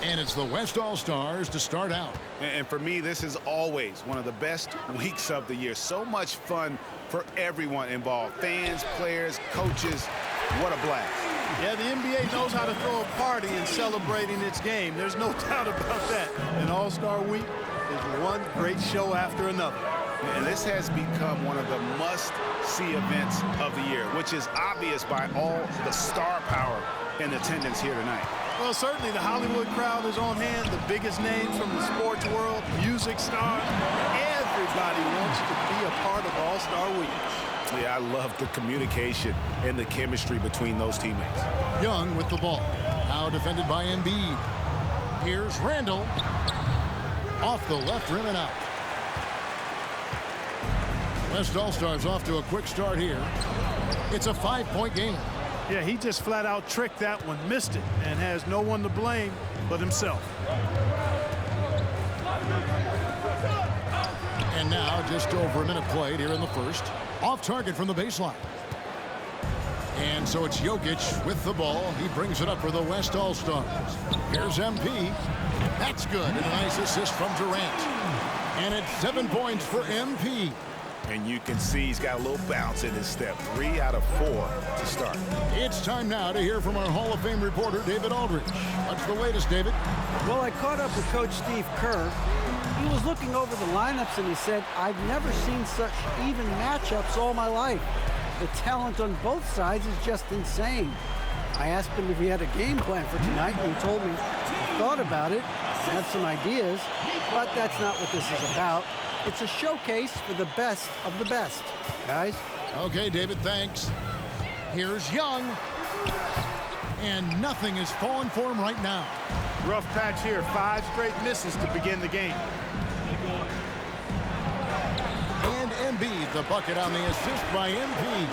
And it's the West All-Stars to start out. And for me, this is always one of the best weeks of the year. So much fun for everyone involved. Fans, players, coaches. What a blast. Yeah, the NBA knows how to throw a party in celebrating its game. There's no doubt about that. And All-Star Week is one great show after another. And this has become one of the must-see events of the year, which is obvious by all the star power in attendance here tonight. Well, certainly the Hollywood crowd is on hand, the biggest names from the sports world, music stars. Everybody wants to be a part of All-Star Week. Yeah, I love the communication and the chemistry between those teammates. Young with the ball. Now defended by Embiid. Here's Randall. Off the left rim and out. West All-Stars off to a quick start here. It's a 5-point game. Yeah, he just flat out tricked that one, missed it, and has no one to blame but himself. And now just over a minute played here in the first. Off target from the baseline. And so it's Jokic with the ball. He brings it up for the West All-Stars. Here's MP. That's good. And a nice assist from Durant. And it's 7 points for MP. And you can see he's got a little bounce in his step. 3 out of 4 to start. It's time now to hear from our Hall of Fame reporter, David Aldridge. What's the latest, David? Well, I caught up with Coach Steve Kerr. He was looking over the lineups, and he said, I've never seen such even matchups all my life. The talent on both sides is just insane. I asked him if he had a game plan for tonight, and he told me he thought about it, had some ideas, but that's not what this is about. It's a showcase for the best of the best, guys. Okay, David, thanks. Here's Young. And nothing is falling for him right now. Rough patch here, 5 straight misses to begin the game. And Embiid, the bucket on the assist by MP.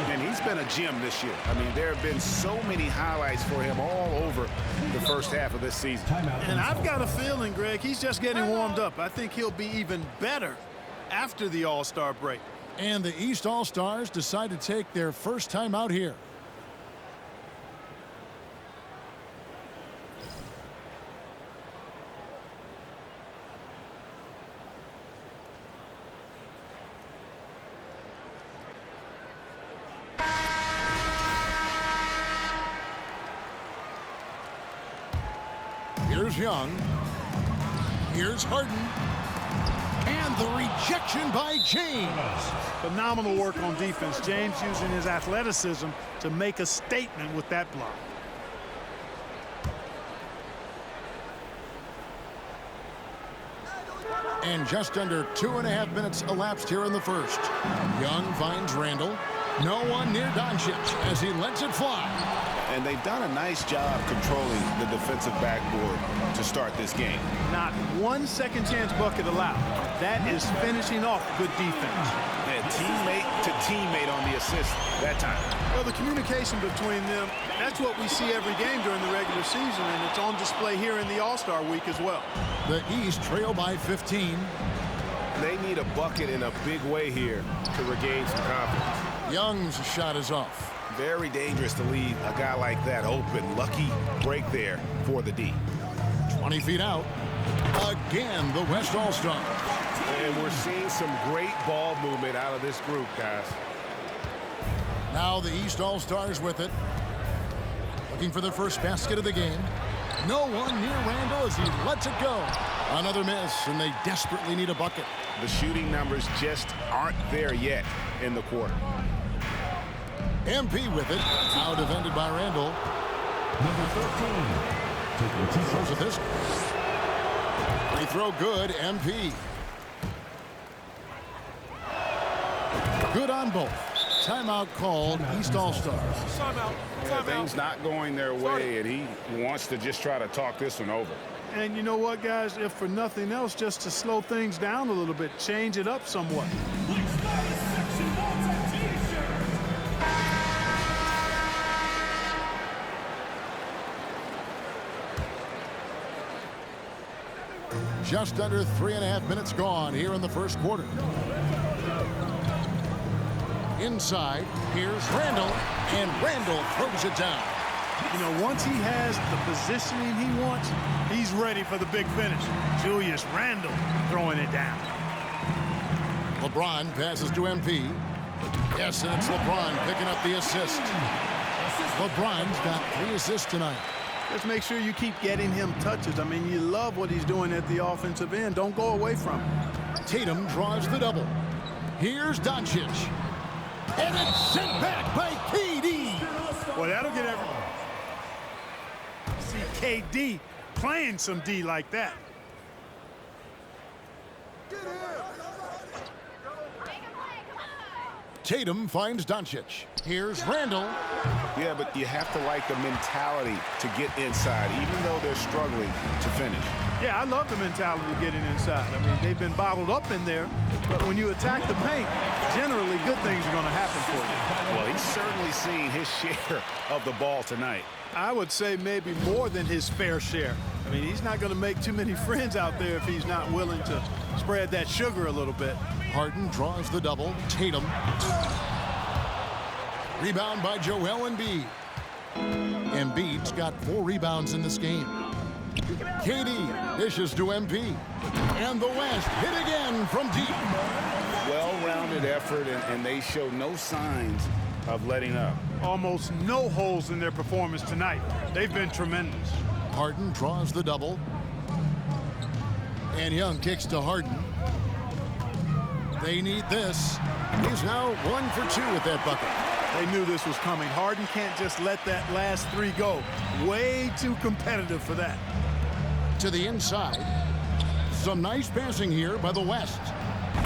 And he's been a gem this year. I mean, there have been so many highlights for him all over the first half of this season. And I've got a feeling, Greg, he's just getting warmed up. I think he'll be even better after the All-Star break. And the East All-Stars decide to take their first time out here. Here's Young. Here's Harden. And the rejection by James. Phenomenal work on defense. James using his athleticism to make a statement with that block. And just under 2.5 minutes elapsed here in the first. Young finds Randall. No one near Doncic as he lets it fly. And they've done a nice job controlling the defensive backboard to start this game. Not one second chance bucket allowed. That is finishing off good defense. And teammate to teammate on the assist that time. Well, the communication between them, that's what we see every game during the regular season, and it's on display here in the All-Star week as well. The East trail by 15. They need a bucket in a big way here to regain some confidence. Young's shot is off. Very dangerous to leave a guy like that open. Lucky break there for the D. 20 feet out. Again, the West All-Stars. And we're seeing some great ball movement out of this group, guys. Now the East All-Stars with it. Looking for their first basket of the game. No one near Randall as he lets it go. Another miss, and they desperately need a bucket. The shooting numbers just aren't there yet in the quarter. MP with it. Now defended by Randall. Number 13. Throws with this. Free throw good. MP. Good on both. Timeout called. East All-Stars. Yeah, things not going their way, and he wants to just try to talk this one over. And you know what, guys? If for nothing else, just to slow things down a little bit, change it up somewhat. Just under 3.5 minutes gone here in the first quarter. Inside, here's Randall, and Randall throws it down. You know, once he has the positioning he wants, he's ready for the big finish. Julius Randle throwing it down. LeBron passes to MP. Yes, and it's LeBron picking up the assist. LeBron's got 3 assists tonight. Just make sure you keep getting him touches. I mean, you love what he's doing at the offensive end. Don't go away from him. Tatum draws the double. Here's Doncic. And it's sent back by KD. Well, that'll get everyone. See KD playing some D like that. Tatum finds Doncic. Here's Randall. Yeah, but you have to like the mentality to get inside, even though they're struggling to finish. Yeah, I love the mentality of getting inside. I mean, they've been bottled up in there, but when you attack the paint, generally good things are going to happen for you. Well, he's certainly seen his share of the ball tonight. I would say maybe more than his fair share. I mean, he's not going to make too many friends out there if he's not willing to spread that sugar a little bit. Harden draws the double. Tatum. Rebound by Joel Embiid. Embiid's got 4 rebounds in this game. KD dishes to MP. And the West hit again from deep. Well-rounded effort, and they show no signs of letting up. Almost no holes in their performance tonight. They've been tremendous. Harden draws the double. And Young kicks to Harden. They need this. He's now 1 for 2 with that bucket. They knew this was coming. Harden can't just let that last 3 go. Way too competitive for that. To the inside. Some nice passing here by the West.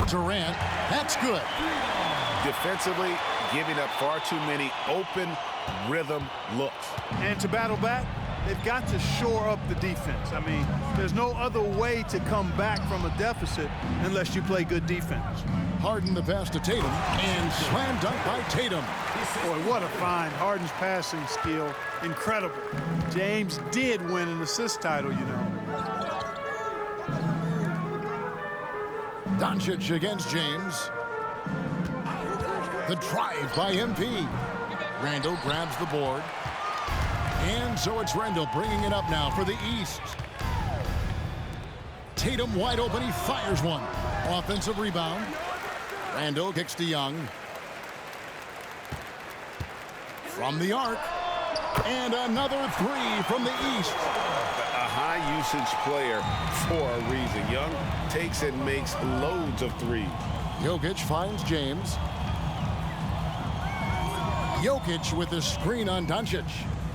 Durant, that's good. Defensively, giving up far too many open rhythm looks. And to battle back, they've got to shore up the defense. I mean, there's no other way to come back from a deficit unless you play good defense. Harden the pass to Tatum, and slam dunk by Tatum. Boy, what a find. Harden's passing skill, incredible. James did win an assist title, you know. Doncic against James. The drive by MP. Randall grabs the board. And so it's Randall bringing it up now for the East. Tatum wide open. He fires one. Offensive rebound. Randall kicks to Young. From the arc. And another 3 from the East. A high-usage player for a reason. Young takes and makes loads of threes. Jokic finds James. Jokic with the screen on Doncic.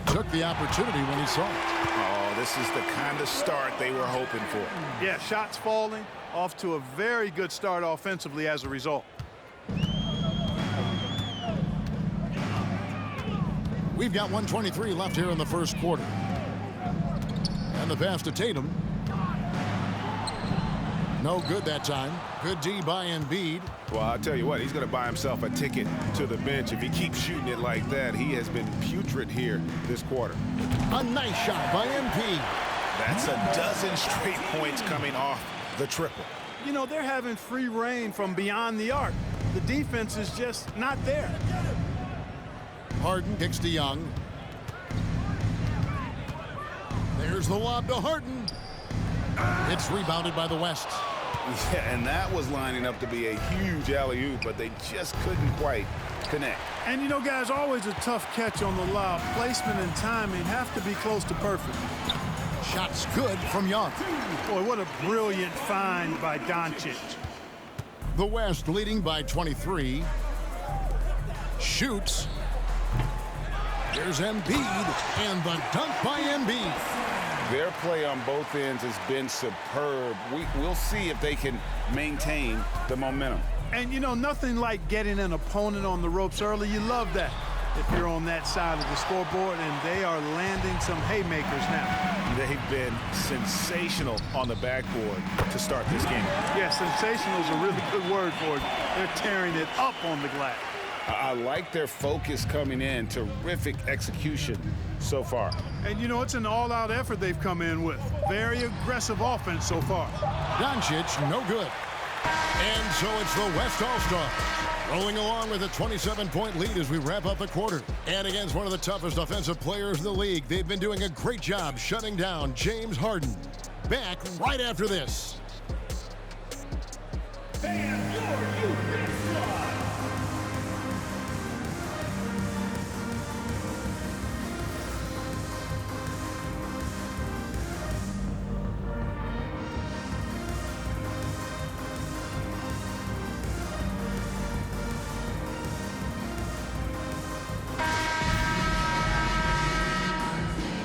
Took the opportunity when he saw it. Oh, this is the kind of start they were hoping for. Yeah, shots falling. Off to a very good start offensively as a result. We've got 1:23 left here in the first quarter. And the pass to Tatum. No good that time. Good D by Embiid. Well, I'll tell you what, he's going to buy himself a ticket to the bench. If he keeps shooting it like that, he has been putrid here this quarter. A nice shot by MP. That's a dozen straight points coming off the triple. You know, they're having free reign from beyond the arc. The defense is just not there. Harden kicks to Young. There's the lob to Harden. It's rebounded by the West. Yeah, and that was lining up to be a huge alley-oop, but they just couldn't quite connect. And, you know, guys, always a tough catch on the lob. Placement and timing have to be close to perfect. Shots good from Young. Boy, what a brilliant find by Doncic. The West leading by 23. Shoots. There's Embiid, and the dunk by Embiid. Their play on both ends has been superb. We'll see if they can maintain the momentum. And, you know, nothing like getting an opponent on the ropes early. You love that if you're on that side of the scoreboard, and they are landing some haymakers now. They've been sensational on the backboard to start this game. Yeah, sensational is a really good word for it. They're tearing it up on the glass. I like their focus coming in. Terrific execution so far. And, you know, it's an all-out effort they've come in with. Very aggressive offense so far. Doncic, no good. And so it's the West All-Stars rolling along with a 27-point lead as we wrap up the quarter. And against one of the toughest offensive players in the league, they've been doing a great job shutting down James Harden. Back right after this.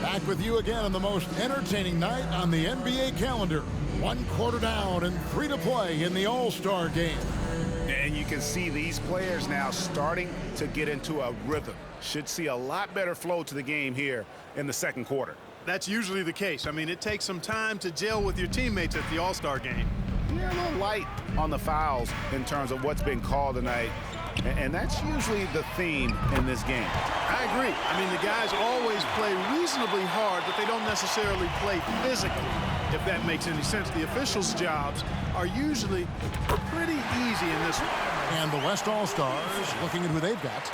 Back with you again on the most entertaining night on the NBA calendar. 1 quarter down and 3 to play in the All-Star game. And you can see these players now starting to get into a rhythm. Should see a lot better flow to the game here in the second quarter. That's usually the case. I mean, it takes some time to gel with your teammates at the All-Star game. You're a little light on the fouls in terms of what's been called tonight. And that's usually the theme in this game. I agree. I mean, the guys always play reasonably hard, but they don't necessarily play physically, if that makes any sense. The officials' jobs are usually pretty easy in this one. And the West All-Stars looking at who they've got.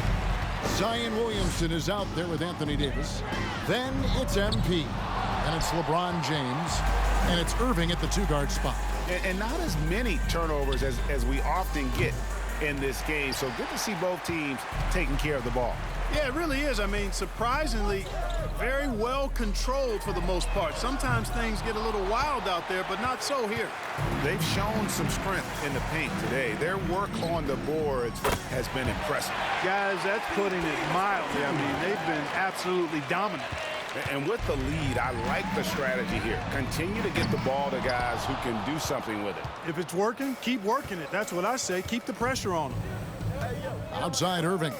Zion Williamson is out there with Anthony Davis. Then it's MP. And it's LeBron James. And it's Irving at the 2-guard spot. And not as many turnovers as we often get in this game. So good to see both teams taking care of the ball. Yeah, it really is. I mean, surprisingly, very well controlled for the most part. Sometimes things get a little wild out there, but not so here. They've shown some strength in the paint today. Their work on the boards has been impressive. Guys, that's putting it mildly. I mean, they've been absolutely dominant. And with the lead, I like the strategy here. Continue to get the ball to guys who can do something with it. If it's working, keep working it. That's what I say. Keep the pressure on them. Outside Irving.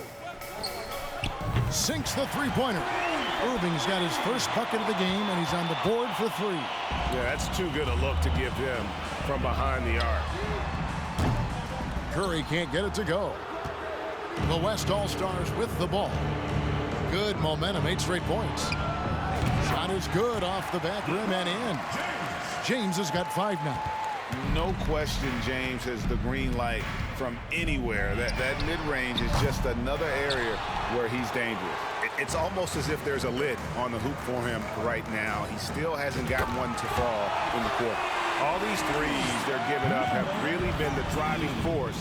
Sinks the three-pointer. Irving's got his first bucket of the game, and he's on the board for 3. Yeah, that's too good a look to give them from behind the arc. Curry can't get it to go. The West All-Stars with the ball. Good momentum, 8 straight points. Shot is good off the back rim and in. James has got 5 now. No question James has the green light from anywhere. That mid-range is just another area where he's dangerous. It's almost as if there's a lid on the hoop for him right now. He still hasn't gotten one to fall in the quarter. All these threes they're giving up have really been the driving force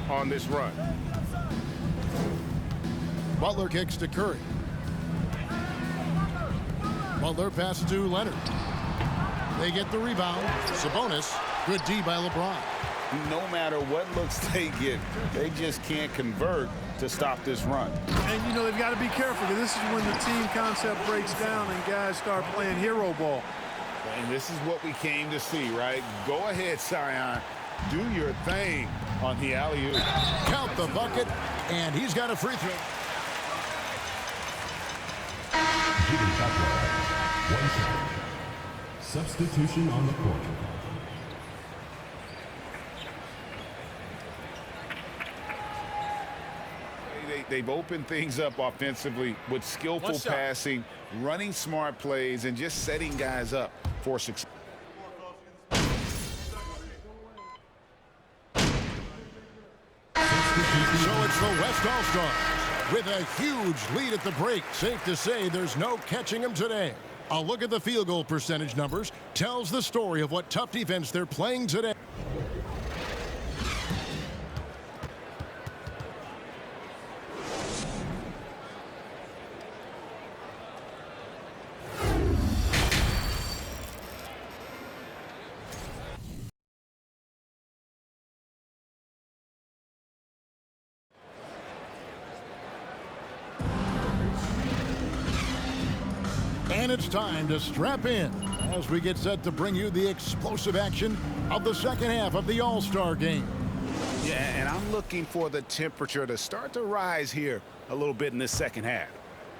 on this run. Butler kicks to Curry. Butler passes to Leonard. They get the rebound. Sabonis. Good D by LeBron. No matter what looks they get, they just can't convert to stop this run. And, you know, they've got to be careful because this is when the team concept breaks down and guys start playing hero ball. And this is what we came to see, right? Go ahead, Zion. Do your thing on the alley-oop. Count the bucket, and he's got a free throw. Jimmy Butler, 1 second. Substitution on the court. They've opened things up offensively with skillful passing, running smart plays, and just setting guys up for success. So it's the West All-Stars with a huge lead at the break. Safe to say there's no catching them today. A look at the field goal percentage numbers tells the story of what tough defense they're playing today. And it's time to strap in as we get set to bring you the explosive action of the second half of the All-Star game. Yeah, and I'm looking for the temperature to start to rise here a little bit in this second half.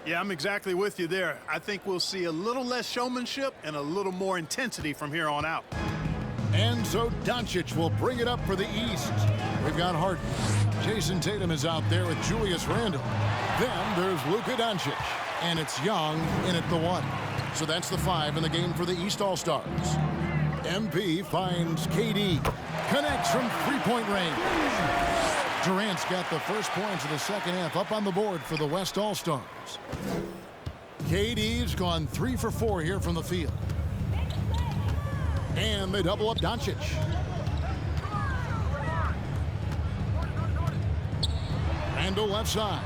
Yeah, I'm exactly with you there. I think we'll see a little less showmanship and a little more intensity from here on out. And so Doncic will bring it up for the East. We've got Harden. Jason Tatum is out there with Julius Randle. Then there's Luka Doncic. And it's Young in at the 1. So that's the 5 in the game for the East All-Stars. MP finds KD. Connects from three-point range. Durant's got the first points of the second half up on the board for the West All-Stars. KD's gone 3 for 4 here from the field. And they double up Doncic. Randle left side.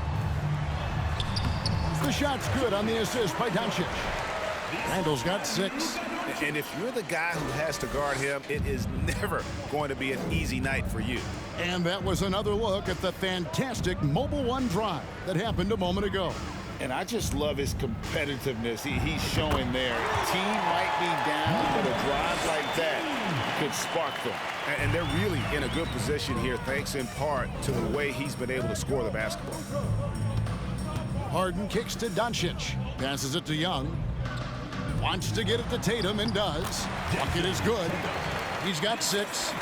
The shot's good on the assist by Doncic. Randle's got 6. And if you're the guy who has to guard him, it is never going to be an easy night for you. And that was another look at the fantastic Mobile One drive that happened a moment ago. And I just love his competitiveness he's showing there. Team might be down, but a drive like that could spark them. And they're really in a good position here, thanks in part to the way he's been able to score the basketball. Harden kicks to Doncic. Passes it to Young. Wants to get it to Tatum and does. Bucket is good. He's got 6.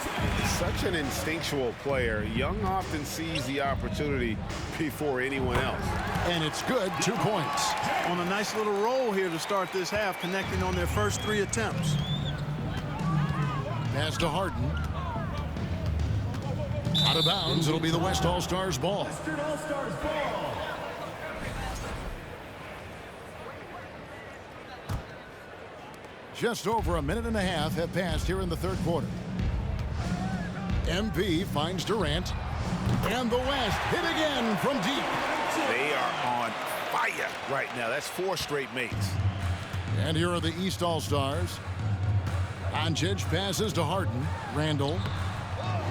Such an instinctual player. Young often sees the opportunity before anyone else. And it's good. 2 points. On a nice little roll here to start this half, connecting on their first 3 attempts. Pass to Harden. Out of bounds. It'll be the West All-Stars ball. Just over a minute and a half have passed here in the third quarter. MP finds Durant. And the West hit again from deep. They are on fire right now. That's 4 straight makes. And here are the East All-Stars. Doncic passes to Harden. Randle.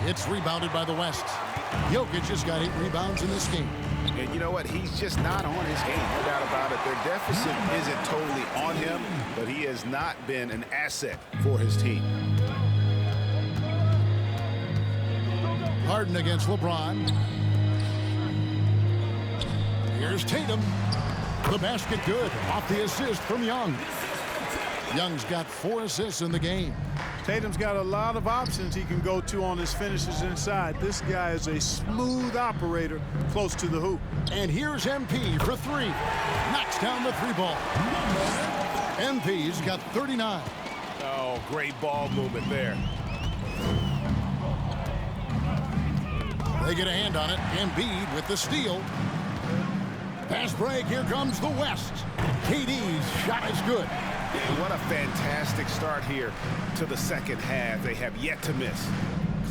It's rebounded by the West. Jokic has got 8 rebounds in this game. And you know what? He's just not on his game. No doubt about it. Their deficit isn't totally on him, but he has not been an asset for his team. Harden against LeBron. Here's Tatum. The basket good. Off the assist from Young. Young's got 4 assists in the game. Tatum's got a lot of options he can go to on his finishes inside. This guy is a smooth operator close to the hoop. And here's MP for 3. Knocks down the 3 ball. MP's got 39. Oh, great ball movement there. They get a hand on it. Embiid with the steal. Pass break. Here comes the West. KD's shot is good. What a fantastic start here to the second half. They have yet to miss.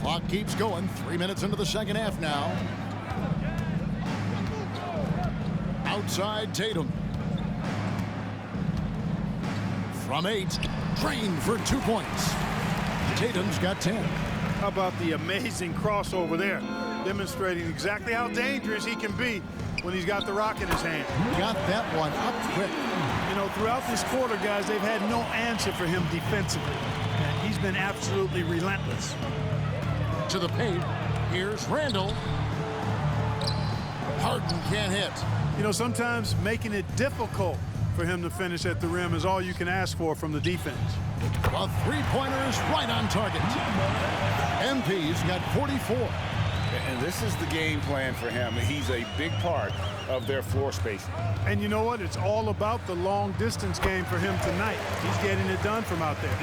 Clock keeps going. 3 minutes into the second half now. Outside Tatum. From 8. Drained for 2 points. Tatum's got 10. How about the amazing crossover there? Demonstrating exactly how dangerous he can be when he's got the rock in his hand. Got that one up quick. You know, throughout this quarter, guys, they've had no answer for him defensively. And he's been absolutely relentless. To the paint. Here's Randle. Harden can't hit. You know, sometimes making it difficult for him to finish at the rim is all you can ask for from the defense. A 3-pointer is right on target. MP's got 44. And this is the game plan for him. He's a big part of their floor spacing. And you know what? It's all about the long-distance game for him tonight. He's getting it done from out there.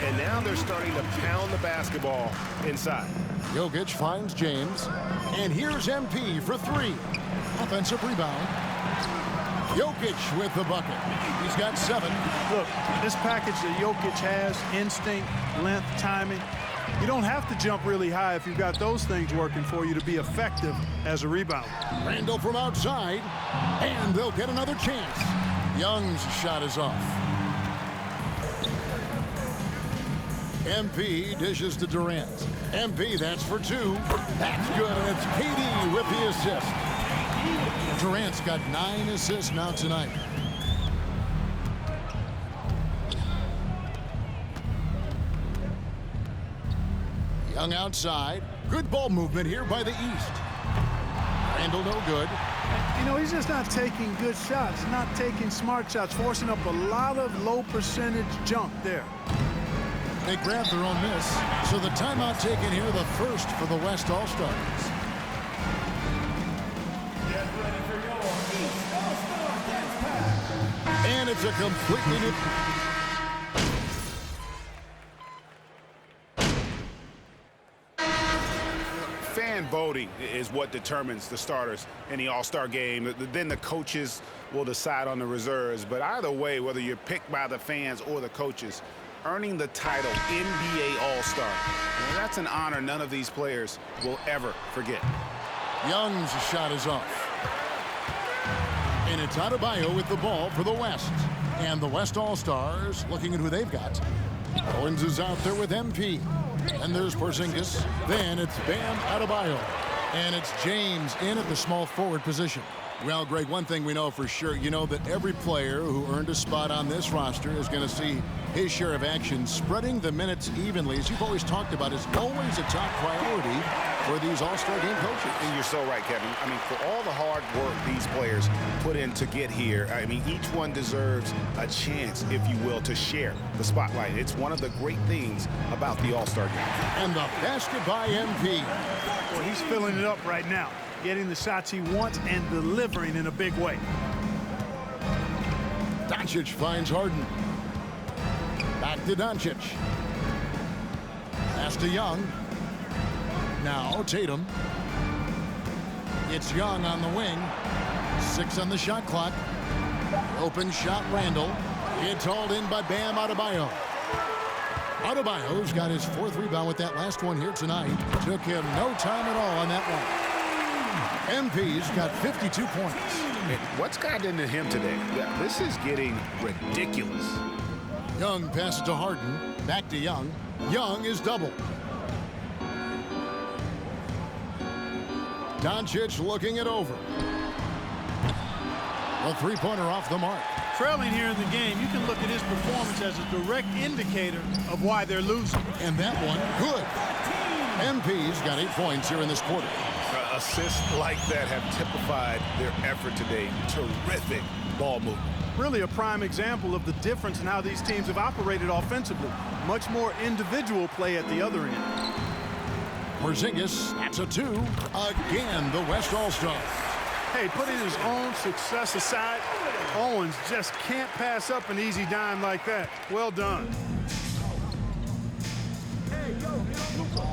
And now they're starting to pound the basketball inside. Jokic finds James. And here's MP for 3. Offensive rebound. Jokic with the bucket. He's got 7. Look, this package that Jokic has, instinct, length, timing, you don't have to jump really high if you've got those things working for you to be effective as a rebounder. Randle from outside, and they'll get another chance. Young's shot is off. MP dishes to Durant. MP, that's for 2. That's good, and it's KD with the assist. Durant's got 9 assists now tonight. Young outside. Good ball movement here by the East. Randle no good. You know, he's just not taking good shots, not taking smart shots, forcing up a lot of low percentage junk there. They grabbed their own miss. So the timeout taken here, the first for the West All-Stars. And it's a completely new... fan voting is what determines the starters in the All-Star game. Then the coaches will decide on the reserves. But either way, whether you're picked by the fans or the coaches, earning the title NBA All-Star, that's an honor none of these players will ever forget. Young's shot is off. And it's Adebayo with the ball for the West. And the West All-Stars looking at who they've got. Owens is out there with MP. And there's Porzingis. Then it's Bam Adebayo. And it's James in at the small forward position. Well, Greg, one thing we know for sure, you know that every player who earned a spot on this roster is going to see his share of action. Spreading the minutes evenly, as you've always talked about, is always a top priority for these All-Star game coaches. And you're so right, Kevin. I mean, for all the hard work these players put in to get here, I mean, each one deserves a chance, if you will, to share the spotlight. It's one of the great things about the All-Star game. And the basket by MP. Well, he's filling it up right now, getting the shots he wants and delivering in a big way. Doncic finds Harden. Back to Doncic. Pass to Young. Now Tatum. It's Young on the wing. 6 on the shot clock. Open shot Randall. It's hauled in by Bam Adebayo. Adebayo's got his 4th rebound with that last one here tonight. Took him no time at all on that one. MP's got 52 points. And what's gotten into him today? This is getting ridiculous. Young passes to Harden. Back to Young. Young is double. Doncic looking it over. A 3-pointer off the mark. Trailing here in the game, you can look at his performance as a direct indicator of why they're losing. And that one, good. MP's got 8 points here in this quarter. Assists like that have typified their effort today. Terrific ball movement. Really a prime example of the difference in how these teams have operated offensively. Much more individual play at the other end. Porzingis, that's a 2. Again, the West All-Stars. Hey, putting his own success aside, Owens just can't pass up an easy dime like that. Well done.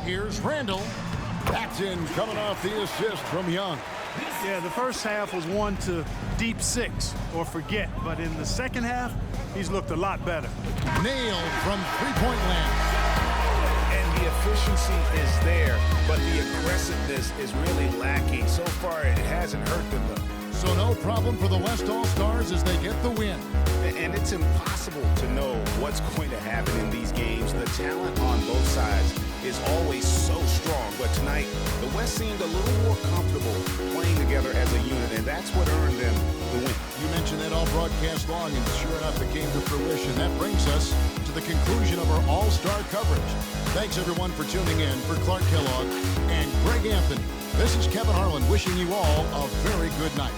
Here's Randall. That's in, coming off the assist from Young. Yeah, the first half was one to deep 6 or forget, but in the second half, he's looked a lot better. Nailed from three-point land. And the efficiency is there, but the aggressiveness is really lacking. So far, it hasn't hurt them, though. So no problem for the West All-Stars as they get the win. And it's impossible to know what's going to happen in these games. The talent on both sides is always so strong. But tonight, the West seemed a little more comfortable playing together as a unit, and that's what earned them the win. You mentioned that all broadcast long, and sure enough, it came to fruition. That brings us to the conclusion of our All-Star coverage. Thanks, everyone, for tuning in. For Clark Kellogg and Greg Anthony, this is Kevin Harlan wishing you all a very good night.